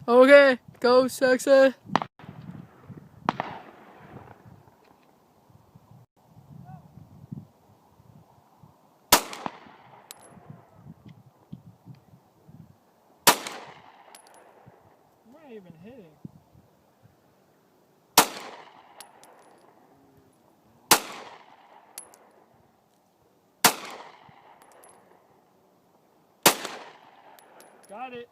Okay, go sexy. I'm not even hitting. Got it.